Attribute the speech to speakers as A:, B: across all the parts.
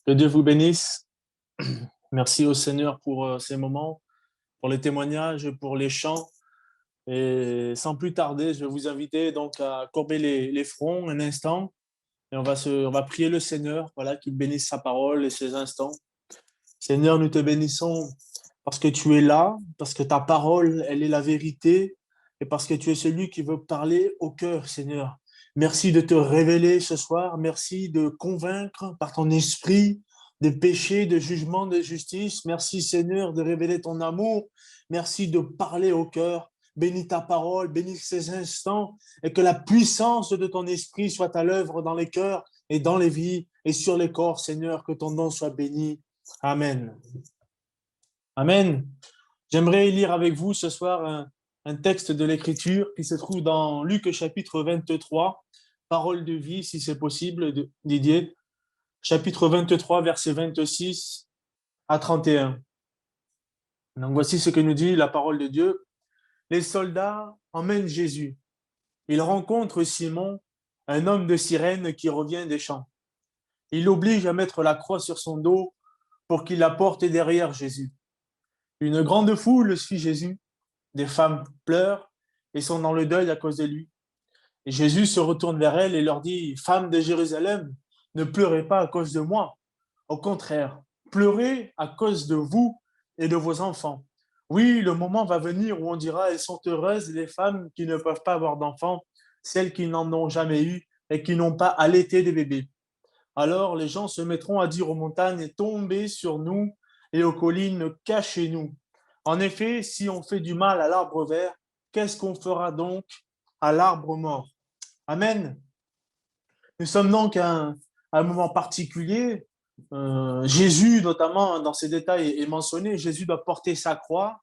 A: Que Dieu vous bénisse. Merci au Seigneur pour ces moments, pour les témoignages, pour les chants. Et sans plus tarder, je vais vous inviter donc à courber les fronts un instant et on va prier le Seigneur, voilà, qu'il bénisse sa parole et ses instants. Seigneur, nous te bénissons parce que tu es là, parce que ta parole, elle est la vérité et parce que tu es celui qui veut parler au cœur, Seigneur. Merci de te révéler ce soir. Merci de convaincre par ton esprit des péchés, de jugement, de justice. Merci, Seigneur, de révéler ton amour. Merci de parler au cœur. Bénis ta parole, bénis ces instants et que la puissance de ton esprit soit à l'œuvre dans les cœurs et dans les vies et sur les corps, Seigneur, que ton nom soit béni. Amen. Amen. J'aimerais lire avec vous ce soir un texte de l'Écriture qui se trouve dans Luc chapitre 23, parole de vie, si c'est possible, Didier. Chapitre 23, versets 26 à 31. Donc voici ce que nous dit la parole de Dieu. Les soldats emmènent Jésus. Ils rencontrent Simon, un homme de Cyrène qui revient des champs. Il l'oblige à mettre la croix sur son dos pour qu'il la porte derrière Jésus. Une grande foule suit Jésus. Des femmes pleurent et sont dans le deuil à cause de lui. Et Jésus se retourne vers elles et leur dit, Femmes de Jérusalem, ne pleurez pas à cause de moi. Au contraire, pleurez à cause de vous et de vos enfants. Oui, le moment va venir où on dira, elles sont heureuses les femmes qui ne peuvent pas avoir d'enfants, celles qui n'en ont jamais eu et qui n'ont pas allaité des bébés. Alors les gens se mettront à dire aux montagnes, tombez sur nous, et aux collines, cachez-nous. En effet, si on fait du mal à l'arbre vert, qu'est-ce qu'on fera donc à l'arbre mort? Amen. Nous sommes donc à un moment particulier. Jésus, notamment dans ces détails, est mentionné. Jésus doit porter sa croix.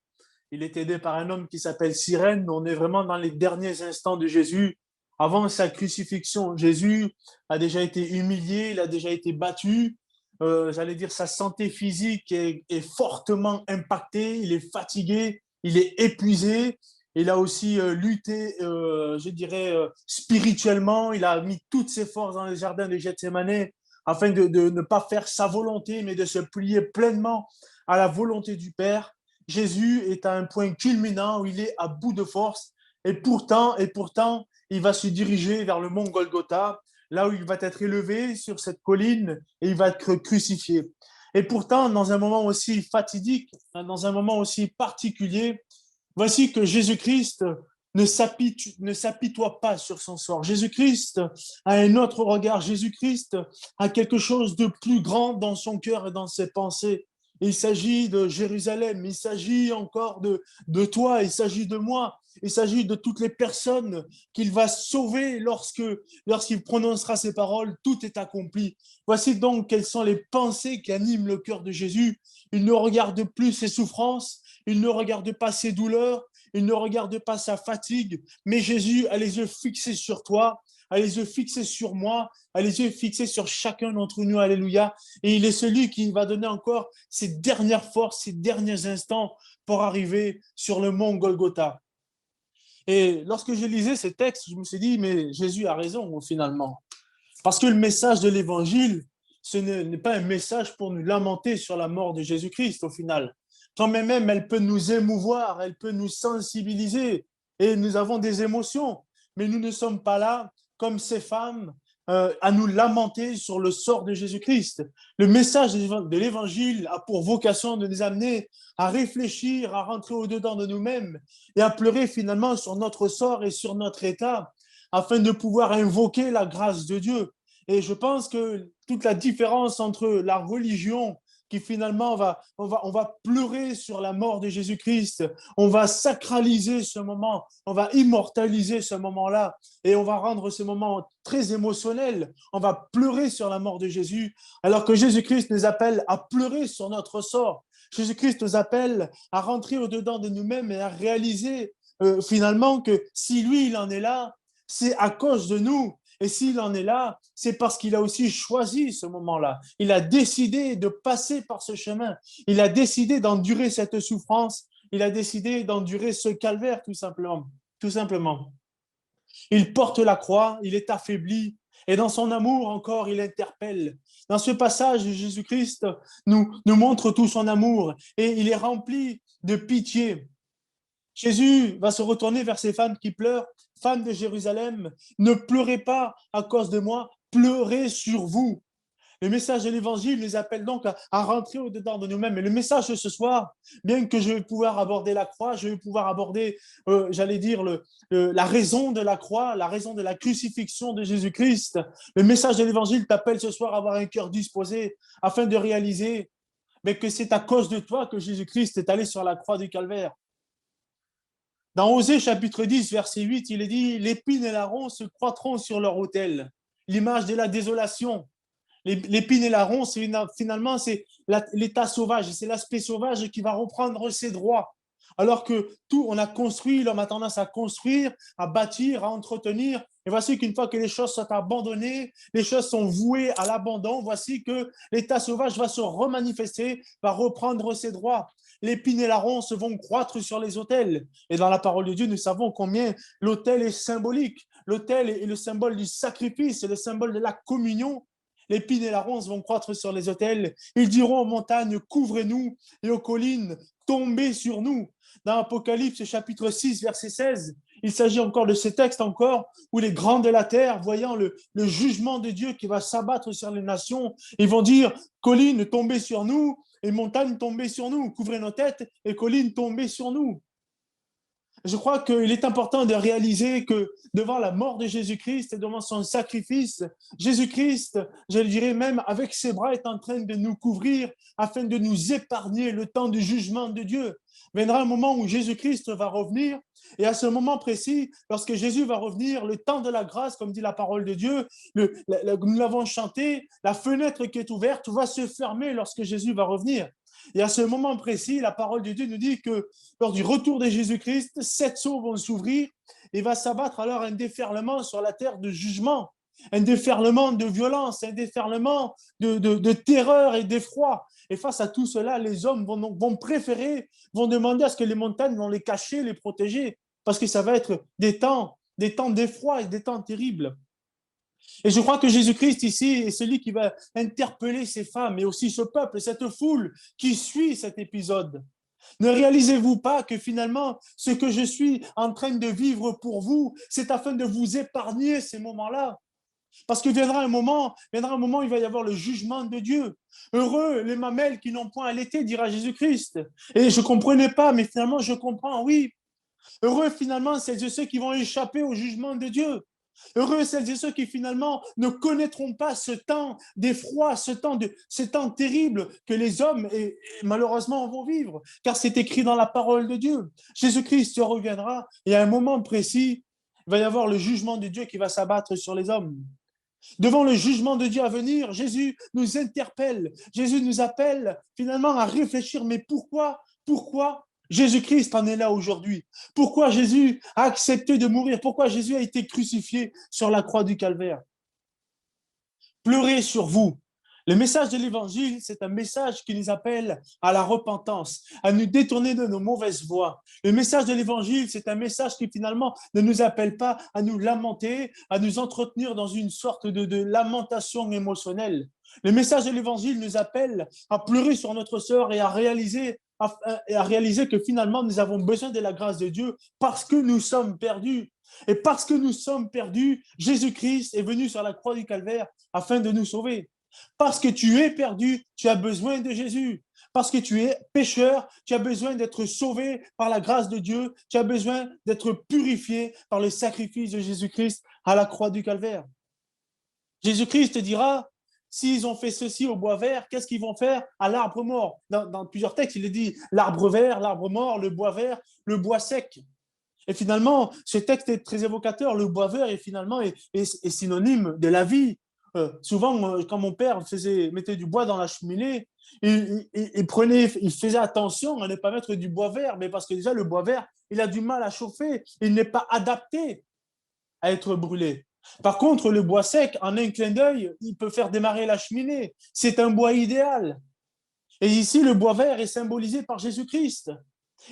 A: Il est aidé par un homme qui s'appelle Cyrène. On est vraiment dans les derniers instants de Jésus. Avant sa crucifixion, Jésus a déjà été humilié, il a déjà été battu. J'allais dire, sa santé physique est fortement impactée, il est fatigué, il est épuisé. Il a aussi lutté, je dirais, spirituellement. Il a mis toutes ses forces dans le jardin de Gethsémane afin de ne pas faire sa volonté, mais de se plier pleinement à la volonté du Père. Jésus est à un point culminant où il est à bout de force et pourtant, il va se diriger vers le mont Golgotha, là où il va être élevé sur cette colline et il va être crucifié. Et pourtant, dans un moment aussi fatidique, dans un moment aussi particulier, voici que Jésus-Christ ne s'apitoie pas sur son sort. Jésus-Christ a un autre regard. Jésus-Christ a quelque chose de plus grand dans son cœur et dans ses pensées. Il s'agit de Jérusalem, il s'agit encore de toi, il s'agit de moi, il s'agit de toutes les personnes qu'il va sauver lorsqu'il prononcera ces paroles, tout est accompli. Voici donc quelles sont les pensées qui animent le cœur de Jésus. Il ne regarde plus ses souffrances, il ne regarde pas ses douleurs, il ne regarde pas sa fatigue, mais Jésus a les yeux fixés sur toi, a les yeux fixés sur moi, a les yeux fixés sur chacun d'entre nous, alléluia. Et il est celui qui va donner encore ses dernières forces, ses derniers instants pour arriver sur le mont Golgotha. Et lorsque je lisais ces textes, je me suis dit, mais Jésus a raison finalement. Parce que le message de l'évangile, ce n'est pas un message pour nous lamenter sur la mort de Jésus-Christ au final. Quand même, elle peut nous émouvoir, elle peut nous sensibiliser et nous avons des émotions. Mais nous ne sommes pas là comme ces femmes à nous lamenter sur le sort de Jésus-Christ. Le message de l'évangile a pour vocation de nous amener à réfléchir, à rentrer au-dedans de nous-mêmes et à pleurer finalement sur notre sort et sur notre état afin de pouvoir invoquer la grâce de Dieu. Et je pense que toute la différence entre la religion qui finalement on va pleurer sur la mort de Jésus-Christ, on va sacraliser ce moment, on va immortaliser ce moment-là et on va rendre ce moment très émotionnel. On va pleurer sur la mort de Jésus, alors que Jésus-Christ nous appelle à pleurer sur notre sort. Jésus-Christ nous appelle à rentrer au-dedans de nous-mêmes et à réaliser finalement que si lui, il en est là, c'est à cause de nous. Et s'il en est là, c'est parce qu'il a aussi choisi ce moment-là. Il a décidé de passer par ce chemin. Il a décidé d'endurer cette souffrance. Il a décidé d'endurer ce calvaire, tout simplement. Tout simplement. Il porte la croix, il est affaibli, Et dans son amour encore, il interpelle. Dans ce passage, Jésus-Christ nous montre tout son amour et il est rempli de pitié. Jésus va se retourner vers ces femmes qui pleurent. Femmes de Jérusalem, ne pleurez pas à cause de moi, pleurez sur vous. Le message de l'Évangile nous appelle donc à rentrer au-dedans de nous-mêmes. Et le message de ce soir, bien que je vais pouvoir aborder la croix, je vais pouvoir aborder, j'allais dire, la raison de la croix, la raison de la crucifixion de Jésus-Christ. Le message de l'Évangile t'appelle ce soir à avoir un cœur disposé afin de réaliser mais que c'est à cause de toi que Jésus-Christ est allé sur la croix du Calvaire. Dans Osée chapitre 10, verset 8, il est dit « L'épine et la ronce se croîtront sur leur autel ». L'image de la désolation. L'épine et la ronce, finalement, c'est l'état sauvage, c'est l'aspect sauvage qui va reprendre ses droits. Alors que tout, on a construit, l'homme a tendance à construire, à bâtir, à entretenir. Et voici qu'une fois que les choses sont abandonnées, les choses sont vouées à l'abandon, voici que l'état sauvage va se remanifester, va reprendre ses droits. L'épine et la ronce vont croître sur les autels. Et dans la parole de Dieu, nous savons combien l'autel est symbolique. L'autel est le symbole du sacrifice, c'est le symbole de la communion. L'épine et la ronce vont croître sur les autels. Ils diront aux montagnes, couvrez-nous, et aux collines, tombez sur nous. Dans Apocalypse chapitre 6, verset 16, il s'agit encore de ce texte encore où les grands de la terre, voyant le jugement de Dieu qui va s'abattre sur les nations, ils vont dire, collines, tombez sur nous, et montagnes, tombez sur nous, couvrez nos têtes, et collines, tombez sur nous. Je crois qu'il est important de réaliser que devant la mort de Jésus-Christ et devant son sacrifice, Jésus-Christ, je le dirais même avec ses bras, est en train de nous couvrir afin de nous épargner le temps du jugement de Dieu. Viendra un moment où Jésus-Christ va revenir et à ce moment précis, lorsque Jésus va revenir, le temps de la grâce, comme dit la parole de Dieu, nous l'avons chanté, la fenêtre qui est ouverte va se fermer lorsque Jésus va revenir. Et à ce moment précis, la parole de Dieu nous dit que lors du retour de Jésus-Christ, 7 sceaux vont s'ouvrir et va s'abattre alors un déferlement sur la terre de jugement, un déferlement de violence, un déferlement de terreur et d'effroi. Et face à tout cela, les hommes vont préférer, vont demander à ce que les montagnes vont les cacher, les protéger, parce que ça va être des temps d'effroi et des temps terribles. Et je crois que Jésus-Christ ici est celui qui va interpeller ces femmes et aussi ce peuple, cette foule qui suit cet épisode. Ne réalisez-vous pas que finalement, ce que je suis en train de vivre pour vous, c'est afin de vous épargner ces moments-là? Parce que viendra un moment, il va y avoir le jugement de Dieu. Heureux les mamelles qui n'ont point allaité, dira Jésus-Christ. Et je ne comprenais pas, mais finalement, je comprends, oui. Heureux finalement, celles et ceux qui vont échapper au jugement de Dieu. Heureux celles et ceux qui finalement ne connaîtront pas ce temps d'effroi, ce temps terrible que les hommes et malheureusement vont vivre, car c'est écrit dans la parole de Dieu. Jésus-Christ reviendra et à un moment précis, il va y avoir le jugement de Dieu qui va s'abattre sur les hommes. Devant le jugement de Dieu à venir, Jésus nous interpelle, Jésus nous appelle finalement à réfléchir, mais pourquoi Jésus-Christ en est là aujourd'hui? Pourquoi Jésus a accepté de mourir? Pourquoi Jésus a été crucifié sur la croix du Calvaire? Pleurez sur vous. Le message de l'Évangile, c'est un message qui nous appelle à la repentance, à nous détourner de nos mauvaises voies. Le message de l'Évangile, c'est un message qui finalement ne nous appelle pas à nous lamenter, à nous entretenir dans une sorte de lamentation émotionnelle. Le message de l'Évangile nous appelle à pleurer sur notre sœur et à réaliser que finalement nous avons besoin de la grâce de Dieu parce que nous sommes perdus. Et parce que nous sommes perdus, Jésus-Christ est venu sur la croix du Calvaire afin de nous sauver. Parce que tu es perdu, tu as besoin de Jésus. Parce que tu es pécheur, tu as besoin d'être sauvé par la grâce de Dieu. Tu as besoin d'être purifié par le sacrifice de Jésus-Christ à la croix du Calvaire. Jésus-Christ te dira, s'ils ont fait ceci au bois vert, qu'est-ce qu'ils vont faire à l'arbre mort? Dans plusieurs textes, il est dit l'arbre vert, l'arbre mort, le bois vert, le bois sec. Et finalement, ce texte est très évocateur. Le bois vert est synonyme de la vie. Souvent, quand mon père mettait du bois dans la cheminée, il faisait attention à ne pas mettre du bois vert, mais parce que déjà, le bois vert, il a du mal à chauffer. Il n'est pas adapté à être brûlé. Par contre, le bois sec, en un clin d'œil, il peut faire démarrer la cheminée. C'est un bois idéal. Et ici, le bois vert est symbolisé par Jésus-Christ.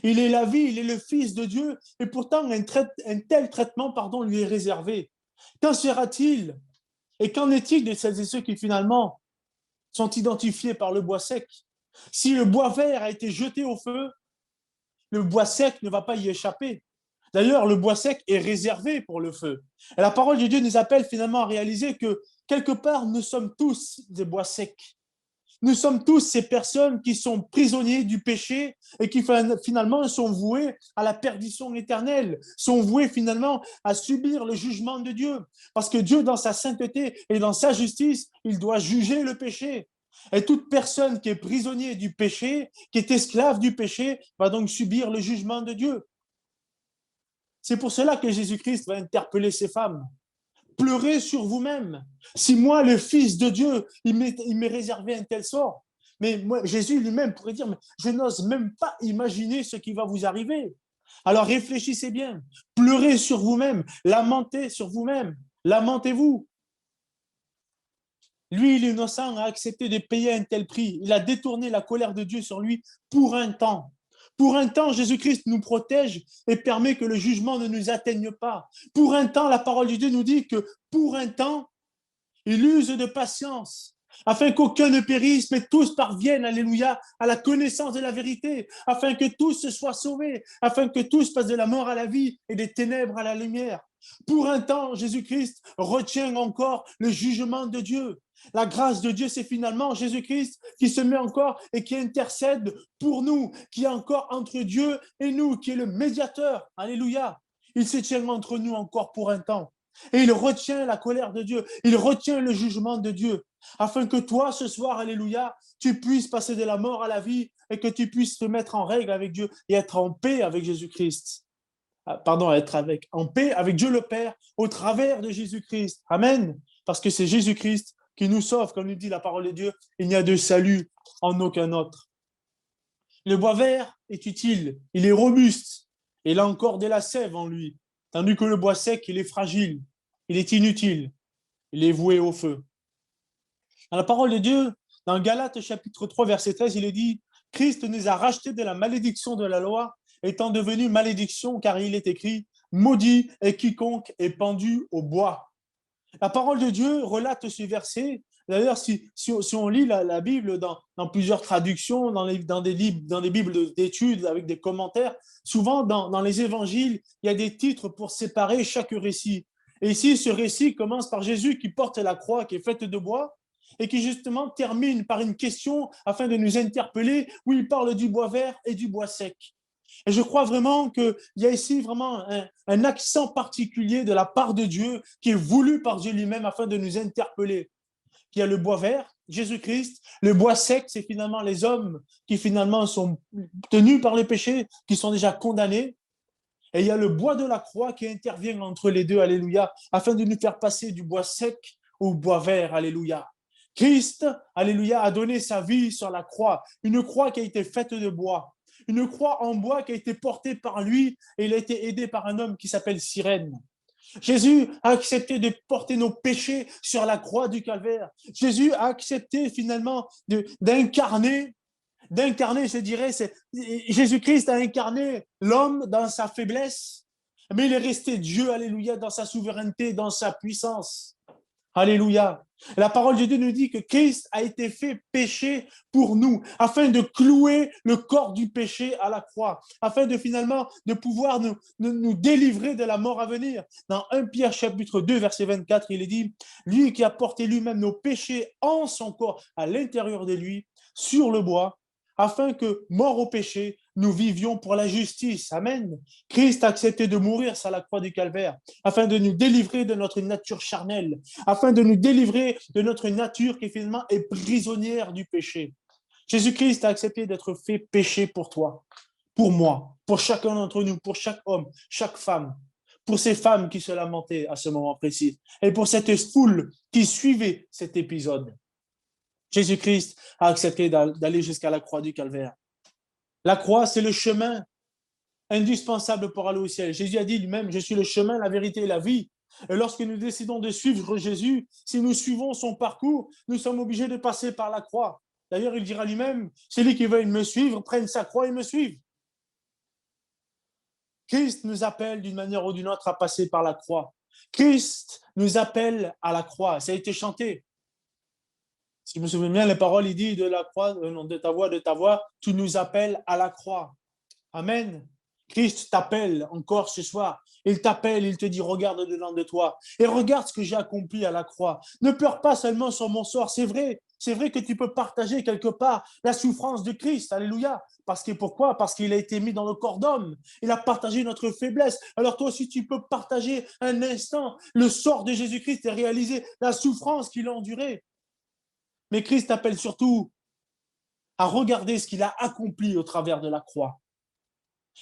A: Il est la vie, il est le Fils de Dieu, et pourtant un tel traitement lui est réservé. Qu'en sera-t-il Et qu'en est-il de celles et ceux qui finalement sont identifiés par le bois sec? Si le bois vert a été jeté au feu, le bois sec ne va pas y échapper. D'ailleurs, le bois sec est réservé pour le feu. Et la parole de Dieu nous appelle finalement à réaliser que quelque part, nous sommes tous des bois secs. Nous sommes tous ces personnes qui sont prisonniers du péché et qui finalement sont voués à la perdition éternelle, sont voués finalement à subir le jugement de Dieu. Parce que Dieu, dans sa sainteté et dans sa justice, il doit juger le péché. Et toute personne qui est prisonnier du péché, qui est esclave du péché, va donc subir le jugement de Dieu. C'est pour cela que Jésus-Christ va interpeller ces femmes. Pleurez sur vous-même. Si moi, le Fils de Dieu, il m'est réservé un tel sort, mais moi, Jésus lui-même pourrait dire, mais je n'ose même pas imaginer ce qui va vous arriver. Alors réfléchissez bien, pleurez sur vous-même, lamentez sur vous-même, lamentez-vous. Lui, l'innocent, a accepté de payer un tel prix. Il a détourné la colère de Dieu sur lui pour un temps. Pour un temps, Jésus-Christ nous protège et permet que le jugement ne nous atteigne pas. Pour un temps, la parole de Dieu nous dit que pour un temps, il use de patience afin qu'aucun ne périsse, mais tous parviennent, alléluia, à la connaissance de la vérité, afin que tous se soient sauvés, afin que tous passent de la mort à la vie et des ténèbres à la lumière. Pour un temps, Jésus-Christ retient encore le jugement de Dieu. La grâce de Dieu, c'est finalement Jésus-Christ qui se met encore et qui intercède pour nous, qui est encore entre Dieu et nous, qui est le médiateur. Alléluia. Il se tient entre nous encore pour un temps. Et il retient la colère de Dieu, il retient le jugement de Dieu, afin que toi, ce soir, alléluia, tu puisses passer de la mort à la vie et que tu puisses te mettre en règle avec Dieu et être en paix avec Jésus-Christ. Pardon, être en paix avec Dieu le Père au travers de Jésus-Christ. Amen. Parce que c'est Jésus-Christ qui nous sauve, comme nous dit la parole de Dieu. Il n'y a de salut en aucun autre. Le bois vert est utile, il est robuste, et il a encore de la sève en lui, tandis que le bois sec, il est fragile, il est inutile, il est voué au feu. Dans la parole de Dieu, dans Galates chapitre 3, verset 13, il est dit, Christ nous a rachetés de la malédiction de la loi, étant devenu malédiction, car il est écrit, maudit est quiconque est pendu au bois. La parole de Dieu relate ce verset. D'ailleurs, si on lit la Bible dans plusieurs traductions, dans des Bibles d'études avec des commentaires, souvent dans les évangiles, il y a des titres pour séparer chaque récit. Et ici, ce récit commence par Jésus qui porte la croix qui est faite de bois et qui justement termine par une question afin de nous interpeller où il parle du bois vert et du bois sec. Et je crois vraiment qu'il y a ici vraiment un accent particulier de la part de Dieu qui est voulu par Dieu lui-même afin de nous interpeller. Il y a le bois vert, Jésus-Christ. Le bois sec, c'est finalement les hommes qui finalement sont tenus par le péché, qui sont déjà condamnés. Et il y a le bois de la croix qui intervient entre les deux, alléluia, afin de nous faire passer du bois sec au bois vert, alléluia. Christ, alléluia, a donné sa vie sur la croix, une croix qui a été faite de bois, une croix en bois qui a été portée par lui et il a été aidé par un homme qui s'appelle Cyrène. Jésus a accepté de porter nos péchés sur la croix du calvaire. Jésus a accepté finalement d'incarner, je dirais, Jésus-Christ a incarné l'homme dans sa faiblesse, mais il est resté Dieu, alléluia, dans sa souveraineté, dans sa puissance. Alléluia. La parole de Dieu nous dit que Christ a été fait péché pour nous, afin de clouer le corps du péché à la croix, afin de finalement de pouvoir nous délivrer de la mort à venir. Dans 1 Pierre chapitre 2, verset 24, il est dit, lui qui a porté lui-même nos péchés en son corps, à l'intérieur de lui, sur le bois, afin que, mort au péché, nous vivions pour la justice. Amen. Christ a accepté de mourir sur la croix du calvaire, afin de nous délivrer de notre nature charnelle, afin de nous délivrer de notre nature qui finalement est prisonnière du péché. Jésus-Christ a accepté d'être fait péché pour toi, pour moi, pour chacun d'entre nous, pour chaque homme, chaque femme, pour ces femmes qui se lamentaient à ce moment précis, et pour cette foule qui suivait cet épisode. Jésus-Christ a accepté d'aller jusqu'à la croix du calvaire. La croix, c'est le chemin indispensable pour aller au ciel. Jésus a dit lui-même, je suis le chemin, la vérité et la vie. Et lorsque nous décidons de suivre Jésus, si nous suivons son parcours, nous sommes obligés de passer par la croix. D'ailleurs, il dira lui-même, celui qui veut me suivre, prenne sa croix et me suive. Christ nous appelle d'une manière ou d'une autre à passer par la croix. Christ nous appelle à la croix. Ça a été chanté. Si je me souviens bien, les paroles, il dit de la croix, de ta voix, tu nous appelles à la croix. Amen. Christ t'appelle encore ce soir. Il t'appelle, il te dit, regarde dedans de toi et regarde ce que j'ai accompli à la croix. Ne pleure pas seulement sur mon sort. C'est vrai que tu peux partager quelque part la souffrance de Christ. Alléluia. Parce que pourquoi? Parce qu'il a été mis dans le corps d'homme. Il a partagé notre faiblesse. Alors toi aussi, tu peux partager un instant le sort de Jésus-Christ et réaliser la souffrance qu'il a endurée. Mais Christ t'appelle surtout à regarder ce qu'il a accompli au travers de la croix.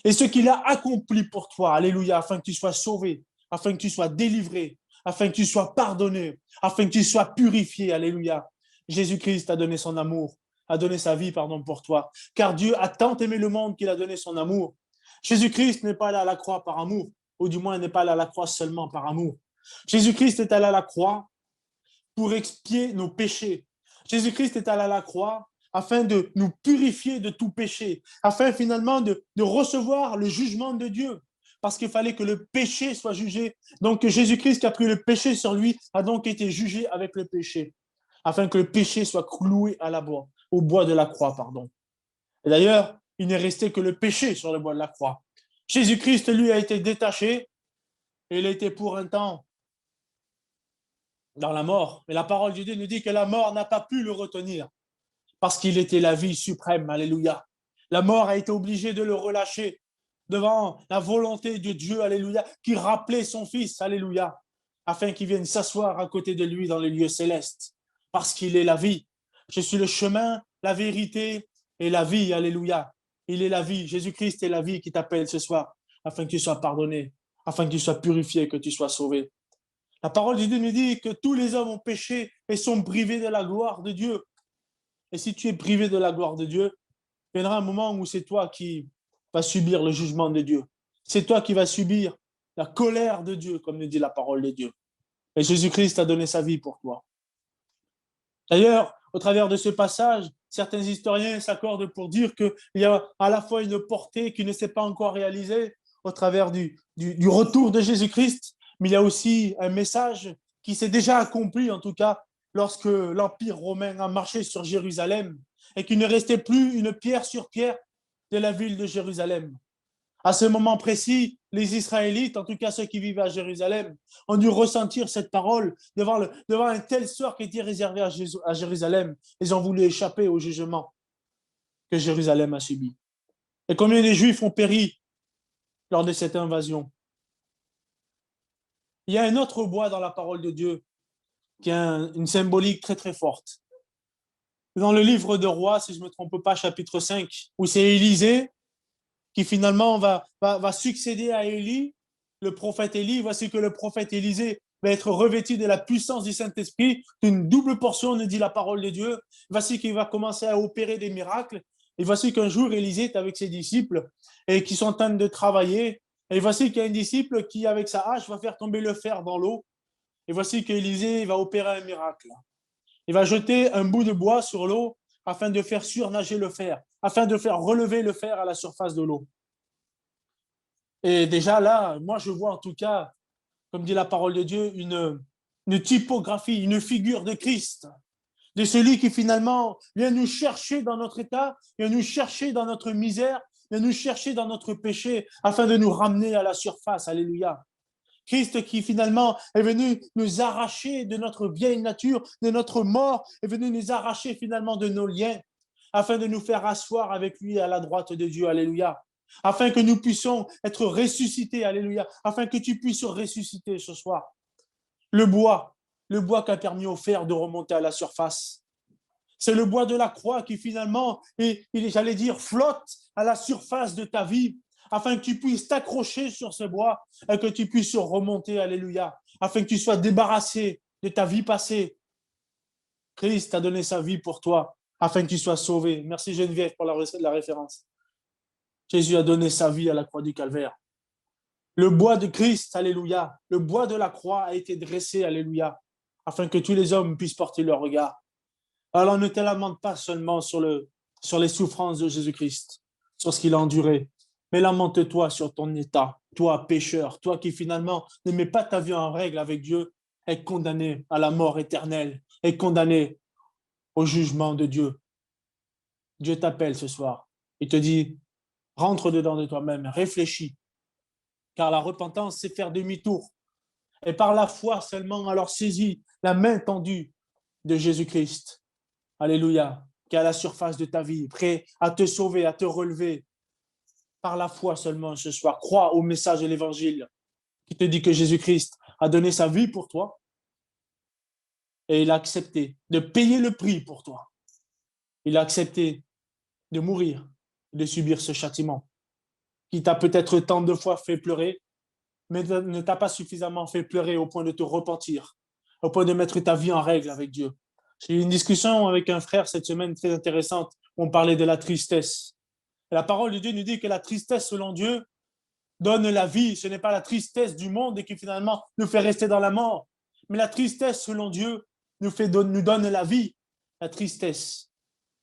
A: Et ce qu'il a accompli pour toi, alléluia, afin que tu sois sauvé, afin que tu sois délivré, afin que tu sois pardonné, afin que tu sois purifié, alléluia. Jésus-Christ a donné son amour, a donné sa vie, pardon, pour toi. Car Dieu a tant aimé le monde qu'il a donné son amour. Jésus-Christ n'est pas allé à la croix par amour, ou du moins n'est pas allé à la croix seulement par amour. Jésus-Christ est allé à la croix pour expier nos péchés. Jésus-Christ est allé à la croix afin de nous purifier de tout péché, afin finalement de recevoir le jugement de Dieu, parce qu'il fallait que le péché soit jugé. Donc Jésus-Christ qui a pris le péché sur lui a donc été jugé avec le péché, afin que le péché soit cloué à la bois, au bois de la croix, pardon. Et d'ailleurs, il n'est resté que le péché sur le bois de la croix. Jésus-Christ, lui, a été détaché, et il a été pour un temps dans la mort. Mais la parole de Dieu nous dit que la mort n'a pas pu le retenir parce qu'il était la vie suprême. Alléluia. La mort a été obligée de le relâcher devant la volonté de Dieu. Alléluia. Qui rappelait son Fils. Alléluia. Afin qu'il vienne s'asseoir à côté de lui dans les lieux célestes. Parce qu'il est la vie. Je suis le chemin, la vérité et la vie. Alléluia. Il est la vie. Jésus-Christ est la vie qui t'appelle ce soir afin que tu sois pardonné, afin que tu sois purifié, que tu sois sauvé. La parole de Dieu nous dit que tous les hommes ont péché et sont privés de la gloire de Dieu. Et si tu es privé de la gloire de Dieu, il y aura un moment où c'est toi qui vas subir le jugement de Dieu. C'est toi qui vas subir la colère de Dieu, comme nous dit la parole de Dieu. Et Jésus-Christ a donné sa vie pour toi. D'ailleurs, au travers de ce passage, certains historiens s'accordent pour dire qu'il y a à la fois une portée qui ne s'est pas encore réalisée au travers du retour de Jésus-Christ, mais il y a aussi un message qui s'est déjà accompli, en tout cas, lorsque l'Empire romain a marché sur Jérusalem et qu'il ne restait plus une pierre sur pierre de la ville de Jérusalem. À ce moment précis, les Israélites, en tout cas ceux qui vivaient à Jérusalem, ont dû ressentir cette parole devant un tel sort qui était réservé à Jérusalem. Ils ont voulu échapper au jugement que Jérusalem a subi. Et combien de Juifs ont péri lors de cette invasion? Il y a un autre bois dans la parole de Dieu qui a une symbolique très très forte. Dans le livre de Rois, si je ne me trompe pas, chapitre 5, où c'est Élisée qui finalement va succéder à Élie, le prophète Élie. Voici que le prophète Élisée va être revêtu de la puissance du Saint-Esprit, d'une double portion, nous dit la parole de Dieu. Voici qu'il va commencer à opérer des miracles. Et voici qu'un jour, Élisée est avec ses disciples et qui sont en train de travailler. Et voici qu'il y a un disciple qui, avec sa hache, va faire tomber le fer dans l'eau. Et voici qu'Élisée va opérer un miracle. Il va jeter un bout de bois sur l'eau afin de faire surnager le fer, afin de faire relever le fer à la surface de l'eau. Et déjà là, moi je vois en tout cas, comme dit la parole de Dieu, une typographie, une figure de Christ, de celui qui finalement vient nous chercher dans notre état, vient nous chercher dans notre misère, vient nous chercher dans notre péché, afin de nous ramener à la surface. Alléluia. Christ qui finalement est venu nous arracher de notre vieille nature, de notre mort, est venu nous arracher finalement de nos liens, afin de nous faire asseoir avec lui à la droite de Dieu. Alléluia. Afin que nous puissions être ressuscités. Alléluia. Afin que tu puisses ressusciter ce soir. Le bois qui a permis au fer de remonter à la surface. C'est le bois de la croix qui finalement, j'allais dire, flotte à la surface de ta vie, afin que tu puisses t'accrocher sur ce bois et que tu puisses remonter, alléluia, afin que tu sois débarrassé de ta vie passée. Christ a donné sa vie pour toi, afin que tu sois sauvé. Merci Geneviève pour la référence. Jésus a donné sa vie à la croix du Calvaire. Le bois de Christ, alléluia, le bois de la croix a été dressé, alléluia, afin que tous les hommes puissent porter leur regard. Alors ne te lamente pas seulement sur les souffrances de Jésus-Christ, sur ce qu'il a enduré, Mais lamente-toi sur ton état, toi pécheur, toi qui finalement ne mets pas ta vie en règle avec Dieu, est condamné à la mort éternelle, est condamné au jugement de Dieu. Dieu t'appelle ce soir. Il te dit, rentre dedans de toi-même, réfléchis, car la repentance, c'est faire demi-tour. Et par la foi seulement, alors saisis la main tendue de Jésus-Christ. Alléluia, qui est à la surface de ta vie, prêt à te sauver, à te relever. Par la foi seulement ce soir, crois au message de l'Évangile qui te dit que Jésus-Christ a donné sa vie pour toi et il a accepté de payer le prix pour toi. Il a accepté de mourir, de subir ce châtiment qui t'a peut-être tant de fois fait pleurer, mais ne t'a pas suffisamment fait pleurer au point de te repentir, au point de mettre ta vie en règle avec Dieu. J'ai eu une discussion avec un frère cette semaine très intéressante où on parlait de la tristesse. Et la parole de Dieu nous dit que la tristesse selon Dieu donne la vie. Ce n'est pas la tristesse du monde et qui finalement nous fait rester dans la mort. Mais la tristesse selon Dieu nous donne la vie. La tristesse.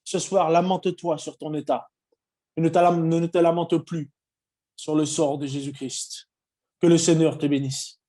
A: Ce soir, lamente-toi sur ton état. Et ne te lamente plus sur le sort de Jésus-Christ. Que le Seigneur te bénisse.